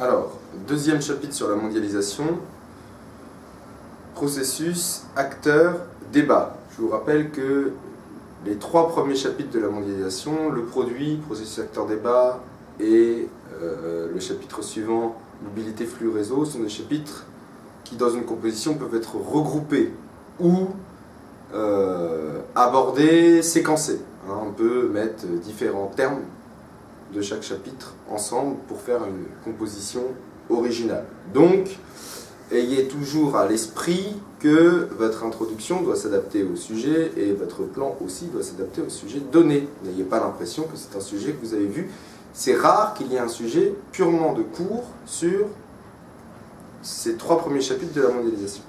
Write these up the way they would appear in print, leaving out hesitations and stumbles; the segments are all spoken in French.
Alors, deuxième chapitre sur la mondialisation, processus, acteurs, débat. Je vous rappelle que les trois premiers chapitres de la mondialisation, le produit, processus, acteur, débat, et le chapitre suivant, mobilité, flux, réseau, sont des chapitres qui, dans une composition, peuvent être regroupés ou abordés, séquencés. On peut mettre différents termes de chaque chapitre ensemble pour faire une composition originale. Donc, ayez toujours à l'esprit que votre introduction doit s'adapter au sujet et votre plan aussi doit s'adapter au sujet donné. N'ayez pas l'impression que c'est un sujet que vous avez vu. C'est rare qu'il y ait un sujet purement de cours sur ces trois premiers chapitres de la mondialisation.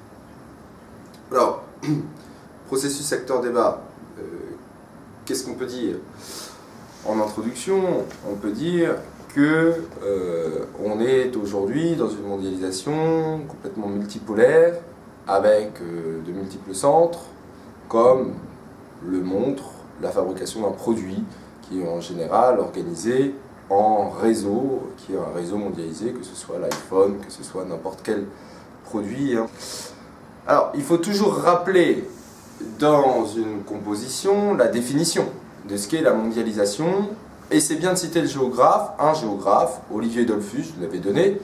Alors, processus, acteur, débat, qu'est-ce qu'on peut dire ? En introduction, on peut dire que on est aujourd'hui dans une mondialisation complètement multipolaire avec de multiples centres, comme le montre la fabrication d'un produit qui est en général organisé en réseau, qui est un réseau mondialisé, que ce soit l'iPhone, que ce soit n'importe quel produit. Alors, il faut toujours rappeler dans une composition la définition de ce qu'est la mondialisation, et c'est bien de citer le géographe, un géographe, Olivier Dollfus, je l'avais donné,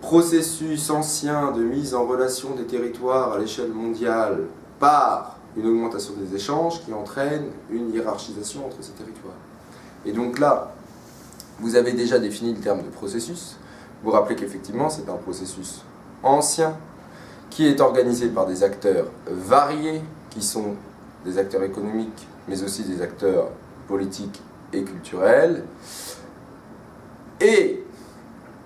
processus ancien de mise en relation des territoires à l'échelle mondiale par une augmentation des échanges qui entraîne une hiérarchisation entre ces territoires. Et donc là, vous avez déjà défini le terme de processus. Vous rappelez qu'effectivement, c'est un processus ancien qui est organisé par des acteurs variés, qui sont des acteurs économiques, mais aussi des acteurs politiques et culturels. Et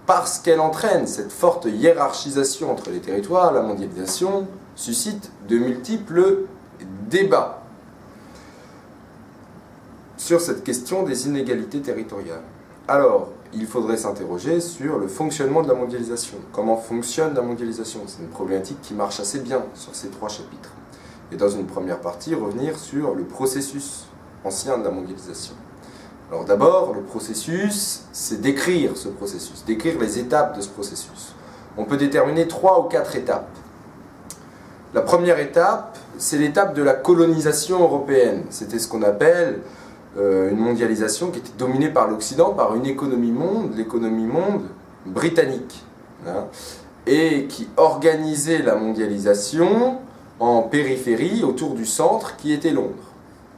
parce qu'elle entraîne cette forte hiérarchisation entre les territoires, la mondialisation suscite de multiples débats sur cette question des inégalités territoriales. Alors, il faudrait s'interroger sur le fonctionnement de la mondialisation. Comment fonctionne la mondialisation? C'est une problématique qui marche assez bien sur ces trois chapitres. Et dans une première partie, revenir sur le processus ancien de la mondialisation. Alors d'abord, le processus, c'est décrire ce processus, décrire les étapes de ce processus. On peut déterminer 3 ou 4 étapes. La première étape, c'est l'étape de la colonisation européenne. C'était ce qu'on appelle une mondialisation qui était dominée par l'Occident, par une économie monde, l'économie monde britannique, et qui organisait la mondialisation en périphérie, autour du centre, qui était Londres.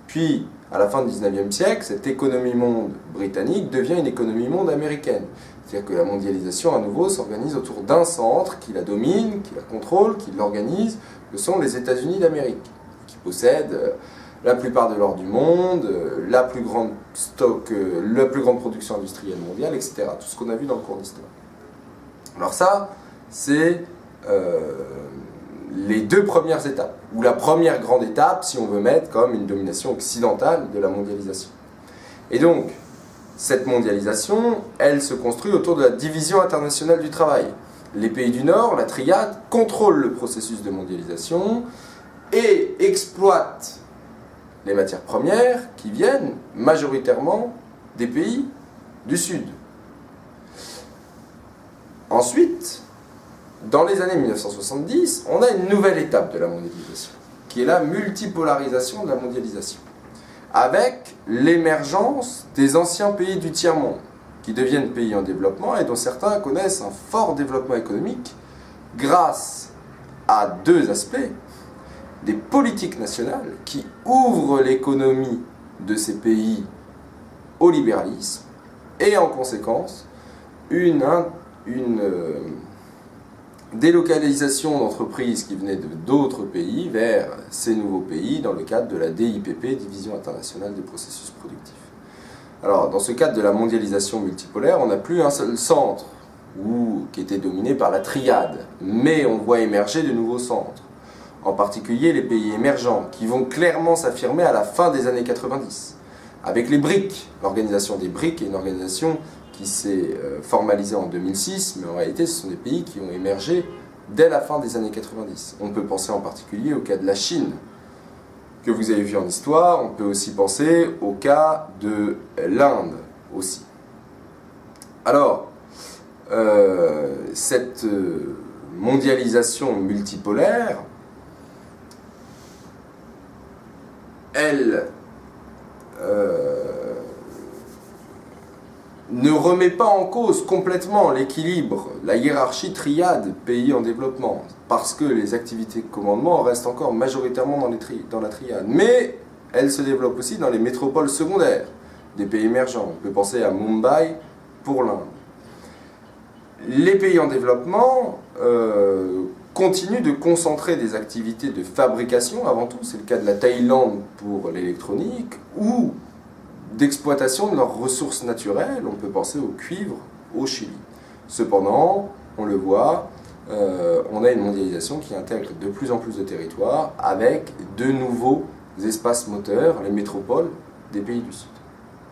Puis, à la fin du XIXe siècle, cette économie monde britannique devient une économie monde américaine. C'est-à-dire que la mondialisation, à nouveau, s'organise autour d'un centre qui la domine, qui la contrôle, qui l'organise, que sont les États-Unis d'Amérique, qui possèdent la plupart de l'or du monde, la plus grande production industrielle mondiale, etc. Tout ce qu'on a vu dans le cours d'histoire. Alors ça, c'est les deux premières étapes, ou la première grande étape, si on veut mettre comme une domination occidentale de la mondialisation. Et donc, cette mondialisation, elle se construit autour de la division internationale du travail. Les pays du Nord, la triade, contrôlent le processus de mondialisation et exploitent les matières premières qui viennent majoritairement des pays du Sud. Ensuite, dans les années 1970, on a une nouvelle étape de la mondialisation, qui est la multipolarisation de la mondialisation, avec l'émergence des anciens pays du tiers-monde, qui deviennent pays en développement et dont certains connaissent un fort développement économique grâce à deux aspects: des politiques nationales qui ouvrent l'économie de ces pays au libéralisme et en conséquence une délocalisation d'entreprises qui venaient d'autres pays vers ces nouveaux pays dans le cadre de la DIPP, Division internationale des processus productifs. Alors, dans ce cadre de la mondialisation multipolaire, on n'a plus un seul centre qui était dominé par la triade, mais on voit émerger de nouveaux centres, en particulier les pays émergents, qui vont clairement s'affirmer à la fin des années 90, avec les BRIC. L'organisation des BRIC est une organisation qui s'est formalisée en 2006, mais en réalité ce sont des pays qui ont émergé dès la fin des années 90. On peut penser en particulier au cas de la Chine, que vous avez vu en histoire. On peut aussi penser au cas de l'Inde aussi. Alors, cette mondialisation multipolaire, elle ne remet pas en cause complètement l'équilibre, la hiérarchie triade pays en développement, parce que les activités de commandement restent encore majoritairement dans la triade. Mais elle se développe aussi dans les métropoles secondaires des pays émergents. On peut penser à Mumbai pour l'Inde. Les pays en développement continuent de concentrer des activités de fabrication, avant tout, c'est le cas de la Thaïlande pour l'électronique, ou d'exploitation de leurs ressources naturelles, on peut penser au cuivre au Chili. Cependant, on le voit, on a une mondialisation qui intègre de plus en plus de territoires avec de nouveaux espaces moteurs, les métropoles des pays du Sud,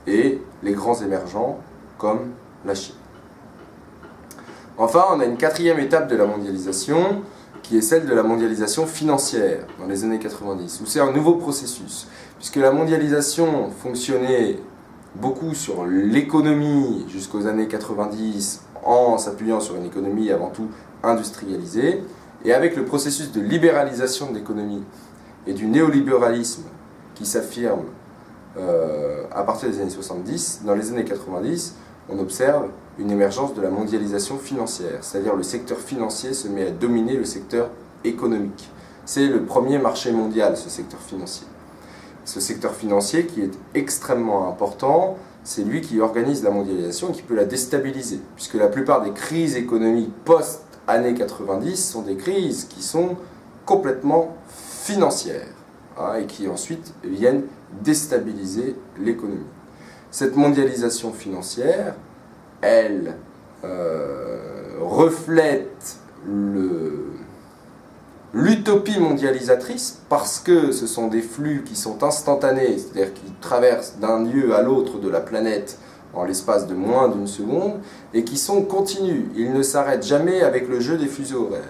et les grands émergents comme la Chine. Enfin, on a une quatrième étape de la mondialisation, qui est celle de la mondialisation financière, dans les années 90, où c'est un nouveau processus, puisque la mondialisation fonctionnait beaucoup sur l'économie jusqu'aux années 90, en s'appuyant sur une économie avant tout industrialisée, et avec le processus de libéralisation de l'économie et du néolibéralisme qui s'affirme à partir des années 70, dans les années 90, on observe une émergence de la mondialisation financière, c'est-à-dire le secteur financier se met à dominer le secteur économique. C'est le premier marché mondial, ce secteur financier. Ce secteur financier qui est extrêmement important, c'est lui qui organise la mondialisation et qui peut la déstabiliser, puisque la plupart des crises économiques post-années 90 sont des crises qui sont complètement financières, et qui ensuite viennent déstabiliser l'économie. Cette mondialisation financière, elle reflète l'utopie mondialisatrice parce que ce sont des flux qui sont instantanés, c'est-à-dire qui traversent d'un lieu à l'autre de la planète en l'espace de moins d'une seconde et qui sont continus. Ils ne s'arrêtent jamais avec le jeu des fuseaux horaires.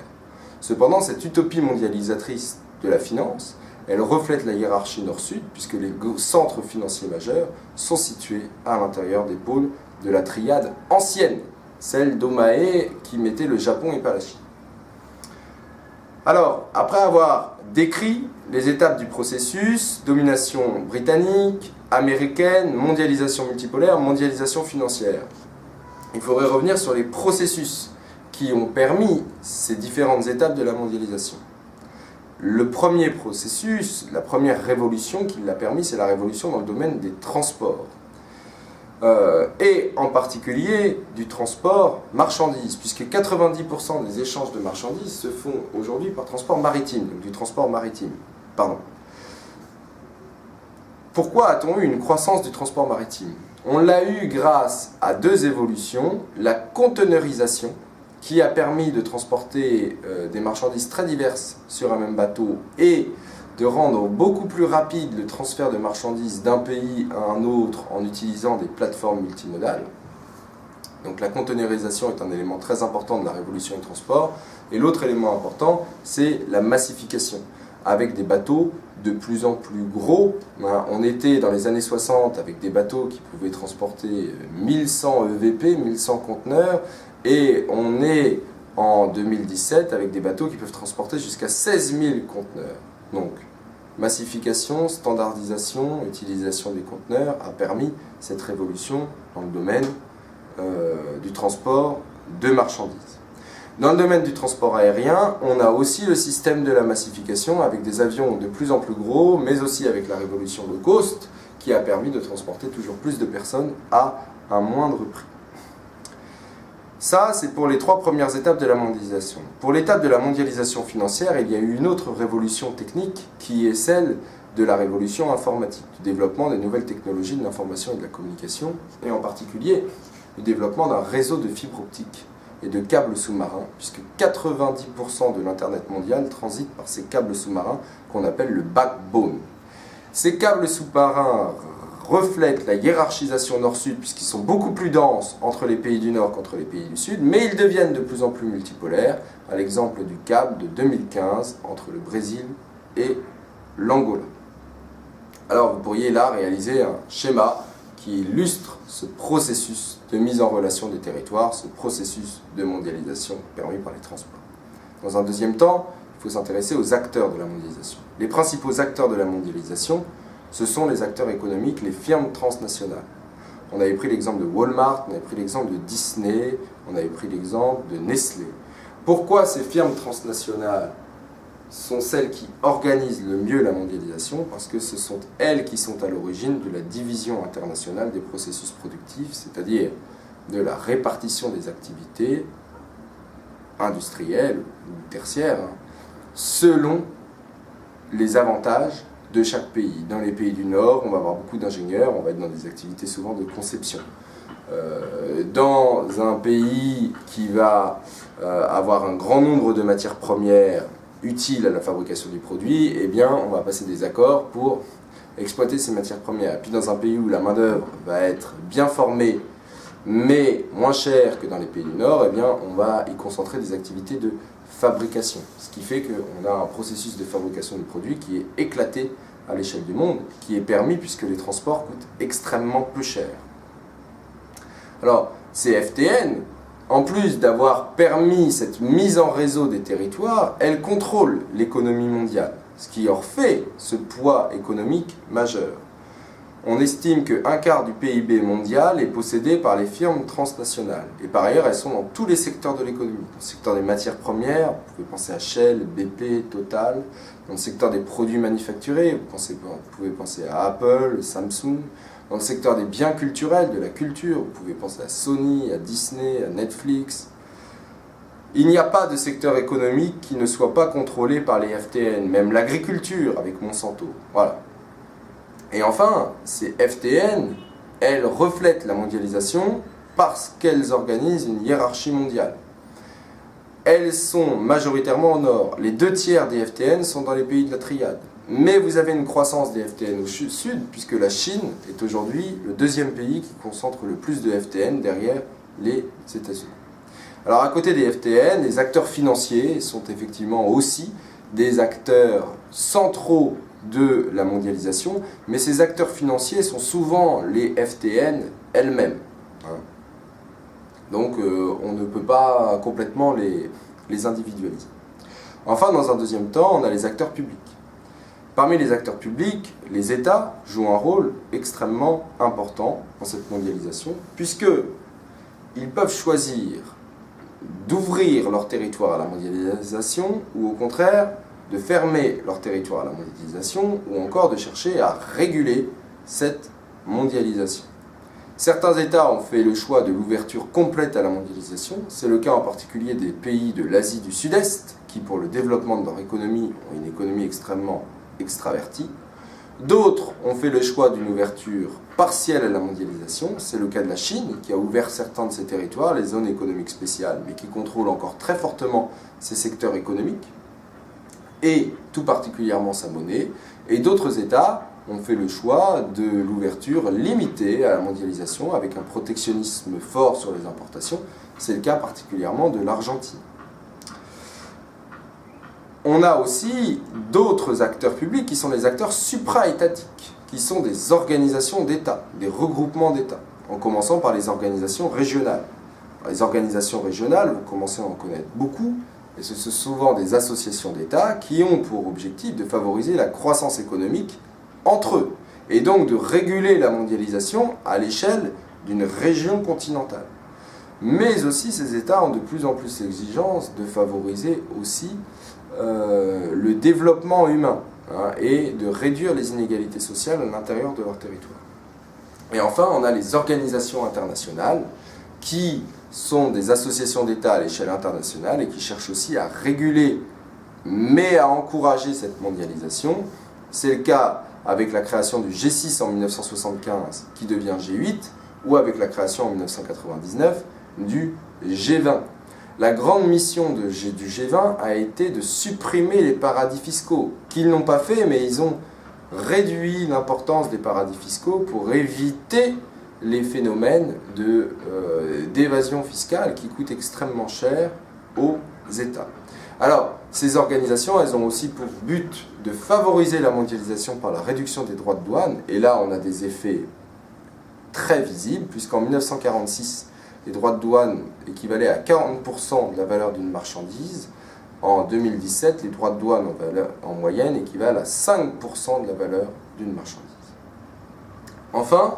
Cependant, cette utopie mondialisatrice de la finance, elle reflète la hiérarchie nord-sud puisque les centres financiers majeurs sont situés à l'intérieur des pôles de la triade ancienne, celle d'Omae qui mettait le Japon et pas la Chine. Alors, après avoir décrit les étapes du processus, domination britannique, américaine, mondialisation multipolaire, mondialisation financière, il faudrait revenir sur les processus qui ont permis ces différentes étapes de la mondialisation. Le premier processus, la première révolution qui l'a permis, c'est la révolution dans le domaine des transports. Et en particulier du transport marchandises, puisque 90% des échanges de marchandises se font aujourd'hui par transport maritime, donc du transport maritime. Pardon. Pourquoi a-t-on eu une croissance du transport maritime? On l'a eu grâce à deux évolutions, la conteneurisation, qui a permis de transporter des marchandises très diverses sur un même bateau et de rendre beaucoup plus rapide le transfert de marchandises d'un pays à un autre en utilisant des plateformes multimodales. Donc la conteneurisation est un élément très important de la révolution du transport. Et l'autre élément important, c'est la massification, avec des bateaux de plus en plus gros. On était dans les années 60 avec des bateaux qui pouvaient transporter 1100 EVP, 1100 conteneurs, et on est en 2017 avec des bateaux qui peuvent transporter jusqu'à 16 000 conteneurs. Donc, massification, standardisation, utilisation des conteneurs a permis cette révolution dans le domaine du transport de marchandises. Dans le domaine du transport aérien, on a aussi le système de la massification avec des avions de plus en plus gros, mais aussi avec la révolution low cost qui a permis de transporter toujours plus de personnes à un moindre prix. Ça, c'est pour les trois premières étapes de la mondialisation. Pour l'étape de la mondialisation financière, il y a eu une autre révolution technique qui est celle de la révolution informatique, du développement des nouvelles technologies de l'information et de la communication, et en particulier le développement d'un réseau de fibres optiques et de câbles sous-marins, puisque 90% de l'Internet mondial transite par ces câbles sous-marins qu'on appelle le backbone. Ces câbles sous-marins reflètent la hiérarchisation nord-sud puisqu'ils sont beaucoup plus denses entre les pays du nord qu'entre les pays du sud, mais ils deviennent de plus en plus multipolaires, à l'exemple du câble de 2015 entre le Brésil et l'Angola. Alors vous pourriez là réaliser un schéma qui illustre ce processus de mise en relation des territoires, ce processus de mondialisation permis par les transports. Dans un deuxième temps, il faut s'intéresser aux acteurs de la mondialisation. Les principaux acteurs de la mondialisation, ce sont les acteurs économiques, les firmes transnationales. On avait pris l'exemple de Walmart, on avait pris l'exemple de Disney, on avait pris l'exemple de Nestlé. Pourquoi ces firmes transnationales sont celles qui organisent le mieux la mondialisation? Parce que ce sont elles qui sont à l'origine de la division internationale des processus productifs, c'est-à-dire de la répartition des activités industrielles ou tertiaires, selon les avantages de chaque pays. Dans les pays du Nord, on va avoir beaucoup d'ingénieurs, on va être dans des activités souvent de conception. Dans un pays qui va avoir un grand nombre de matières premières utiles à la fabrication du produit, eh bien, on va passer des accords pour exploiter ces matières premières. Et puis dans un pays où la main-d'œuvre va être bien formée, mais moins chère que dans les pays du Nord, eh bien, on va y concentrer des activités de fabrication. Ce qui fait qu'on a un processus de fabrication du produit qui est éclaté à l'échelle du monde, qui est permis puisque les transports coûtent extrêmement peu cher. Alors, ces FTN, en plus d'avoir permis cette mise en réseau des territoires, elles contrôlent l'économie mondiale, ce qui leur fait ce poids économique majeur. On estime qu'un quart du PIB mondial est possédé par les firmes transnationales. Et par ailleurs, elles sont dans tous les secteurs de l'économie. Dans le secteur des matières premières, vous pouvez penser à Shell, BP, Total. Dans le secteur des produits manufacturés, vous pouvez penser à Apple, Samsung. Dans le secteur des biens culturels, de la culture, vous pouvez penser à Sony, à Disney, à Netflix. Il n'y a pas de secteur économique qui ne soit pas contrôlé par les FTN, même l'agriculture avec Monsanto. Voilà. Et enfin, ces FTN, elles reflètent la mondialisation parce qu'elles organisent une hiérarchie mondiale. Elles sont majoritairement au nord. Les 2/3 des FTN sont dans les pays de la triade. Mais vous avez une croissance des FTN au sud, puisque la Chine est aujourd'hui le deuxième pays qui concentre le plus de FTN derrière les États-Unis. Alors à côté des FTN, les acteurs financiers sont effectivement aussi des acteurs centraux de la mondialisation, mais ces acteurs financiers sont souvent les FTN elles-mêmes. Donc on ne peut pas complètement les individualiser. Enfin, dans un deuxième temps, on a les acteurs publics. Parmi les acteurs publics, les États jouent un rôle extrêmement important dans cette mondialisation, puisqu'ils peuvent choisir d'ouvrir leur territoire à la mondialisation ou au contraire de fermer leur territoire à la mondialisation ou encore de chercher à réguler cette mondialisation. Certains États ont fait le choix de l'ouverture complète à la mondialisation. C'est le cas en particulier des pays de l'Asie du Sud-Est qui, pour le développement de leur économie, ont une économie extrêmement extravertie. D'autres ont fait le choix d'une ouverture partielle à la mondialisation. C'est le cas de la Chine qui a ouvert certains de ses territoires, les zones économiques spéciales, mais qui contrôle encore très fortement ses secteurs économiques et tout particulièrement sa monnaie. Et d'autres États ont fait le choix de l'ouverture limitée à la mondialisation avec un protectionnisme fort sur les importations. C'est le cas particulièrement de l'Argentine. On a aussi d'autres acteurs publics qui sont les acteurs supra-étatiques, qui sont des organisations d'État, des regroupements d'États, en commençant par les organisations régionales. Les organisations régionales, vous commencez à en connaître beaucoup, et ce sont souvent des associations d'États qui ont pour objectif de favoriser la croissance économique entre eux, et donc de réguler la mondialisation à l'échelle d'une région continentale. Mais aussi, ces États ont de plus en plus l'exigence de favoriser aussi le développement humain et de réduire les inégalités sociales à l'intérieur de leur territoire. Et enfin, on a les organisations internationales qui sont des associations d'États à l'échelle internationale et qui cherchent aussi à réguler, mais à encourager cette mondialisation. C'est le cas avec la création du G6 en 1975 qui devient G8 ou avec la création en 1999 du G20. La grande mission du G20 a été de supprimer les paradis fiscaux, qu'ils n'ont pas fait, mais ils ont réduit l'importance des paradis fiscaux pour éviter les phénomènes d'évasion fiscale qui coûtent extrêmement cher aux États. Alors, ces organisations, elles ont aussi pour but de favoriser la mondialisation par la réduction des droits de douane, et là on a des effets très visible, puisqu'en 1946, les droits de douane équivalaient à 40% de la valeur d'une marchandise. En 2017, les droits de douane en moyenne équivalent à 5% de la valeur d'une marchandise. Enfin,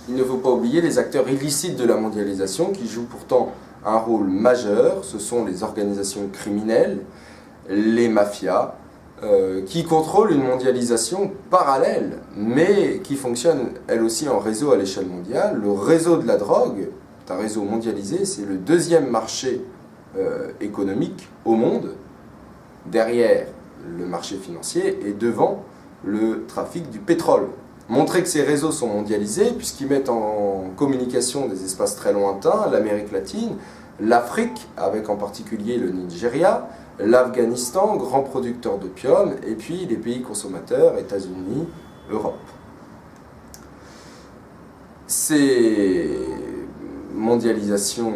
il ne faut pas oublier les acteurs illicites de la mondialisation qui jouent pourtant un rôle majeur. Ce sont les organisations criminelles, les mafias, qui contrôlent une mondialisation parallèle, mais qui fonctionne elle aussi en réseau à l'échelle mondiale. Le réseau de la drogue est un réseau mondialisé, c'est le deuxième marché économique au monde, derrière le marché financier et devant le trafic du pétrole. Montrer que ces réseaux sont mondialisés puisqu'ils mettent en communication des espaces très lointains, l'Amérique latine, l'Afrique, avec en particulier le Nigeria, l'Afghanistan, grand producteur d'opium, et puis les pays consommateurs, États-Unis, Europe. Ces mondialisations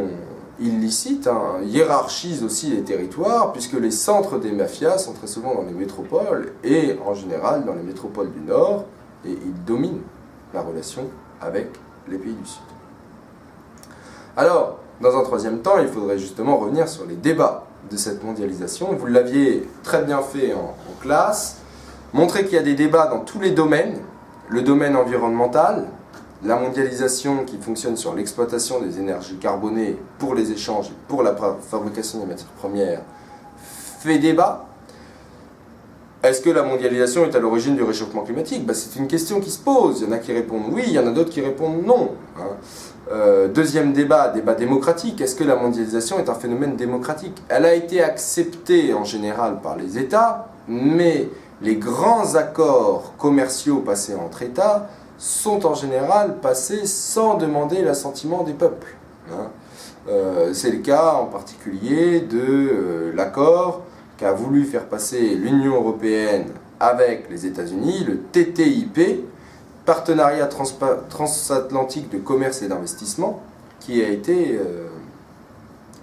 illicites hiérarchisent aussi les territoires, puisque les centres des mafias sont très souvent dans les métropoles, et en général dans les métropoles du Nord, et ils dominent la relation avec les pays du Sud. Alors, dans un troisième temps, il faudrait justement revenir sur les débats de cette mondialisation. Vous l'aviez très bien fait en classe, montrer qu'il y a des débats dans tous les domaines, le domaine environnemental, la mondialisation qui fonctionne sur l'exploitation des énergies carbonées pour les échanges et pour la fabrication des matières premières fait débat. Est-ce que la mondialisation est à l'origine du réchauffement climatique? C'est une question qui se pose. Il y en a qui répondent oui, il y en a d'autres qui répondent non. Deuxième débat, débat démocratique. Est-ce que la mondialisation est un phénomène démocratique? Elle a été acceptée en général par les États, mais les grands accords commerciaux passés entre États sont en général passés sans demander l'assentiment des peuples. C'est le cas en particulier de l'accord qu'a voulu faire passer l'Union européenne avec les États-Unis, le TTIP, Partenariat transatlantique de commerce et d'investissement, qui a été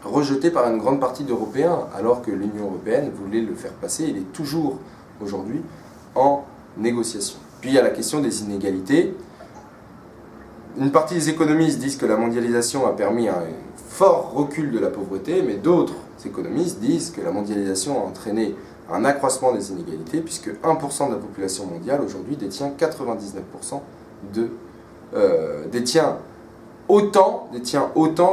rejeté par une grande partie d'Européens, alors que l'Union européenne voulait le faire passer. Il est toujours aujourd'hui en négociation. Puis il y a la question des inégalités. Une partie des économistes disent que la mondialisation a permis un fort recul de la pauvreté, mais d'autres économistes disent que la mondialisation a entraîné un accroissement des inégalités, puisque 1% de la population mondiale aujourd'hui détient 99% détient autant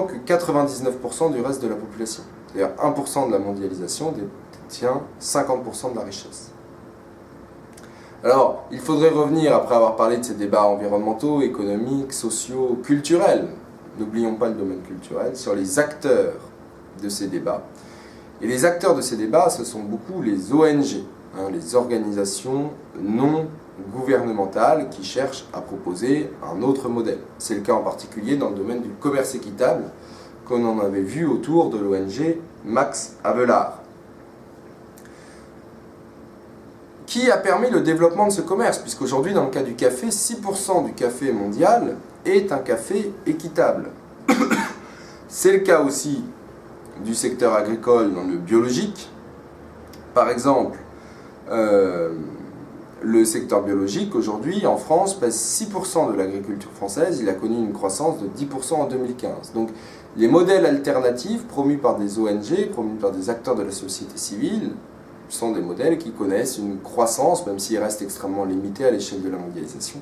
que 99% du reste de la population. C'est-à-dire 1% de la mondialisation détient 50% de la richesse. Alors, il faudrait revenir, après avoir parlé de ces débats environnementaux, économiques, sociaux, culturels, n'oublions pas le domaine culturel, sur les acteurs de ces débats. Et les acteurs de ces débats, ce sont beaucoup les ONG, les organisations non gouvernementales qui cherchent à proposer un autre modèle. C'est le cas en particulier dans le domaine du commerce équitable, qu'on en avait vu autour de l'ONG Max Havelaar, qui a permis le développement de ce commerce, puisqu'aujourd'hui, dans le cas du café, 6% du café mondial est un café équitable. C'est le cas aussi du secteur agricole dans le biologique. Par exemple, le secteur biologique, aujourd'hui, en France, pèse 6% de l'agriculture française. Il a connu une croissance de 10% en 2015. Donc, les modèles alternatifs promus par des ONG, promus par des acteurs de la société civile, sont des modèles qui connaissent une croissance, même s'ils restent extrêmement limités à l'échelle de la mondialisation.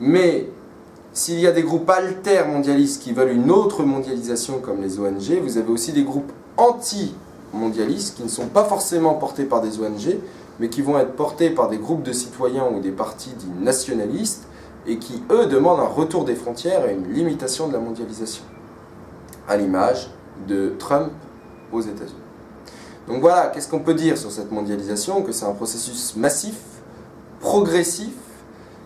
Mais s'il y a des groupes altermondialistes qui veulent une autre mondialisation comme les ONG, vous avez aussi des groupes anti-mondialistes qui ne sont pas forcément portés par des ONG, mais qui vont être portés par des groupes de citoyens ou des partis dits nationalistes, et qui, eux, demandent un retour des frontières et une limitation de la mondialisation, à l'image de Trump aux États-Unis. Donc voilà, qu'est-ce qu'on peut dire sur cette mondialisation? Que c'est un processus massif, progressif,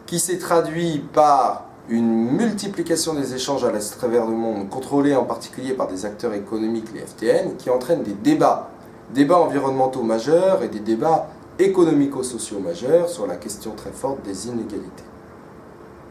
qui s'est traduit par une multiplication des échanges à travers le monde, contrôlés en particulier par des acteurs économiques, les FTN, qui entraînent des débats environnementaux majeurs et des débats économico-sociaux majeurs sur la question très forte des inégalités.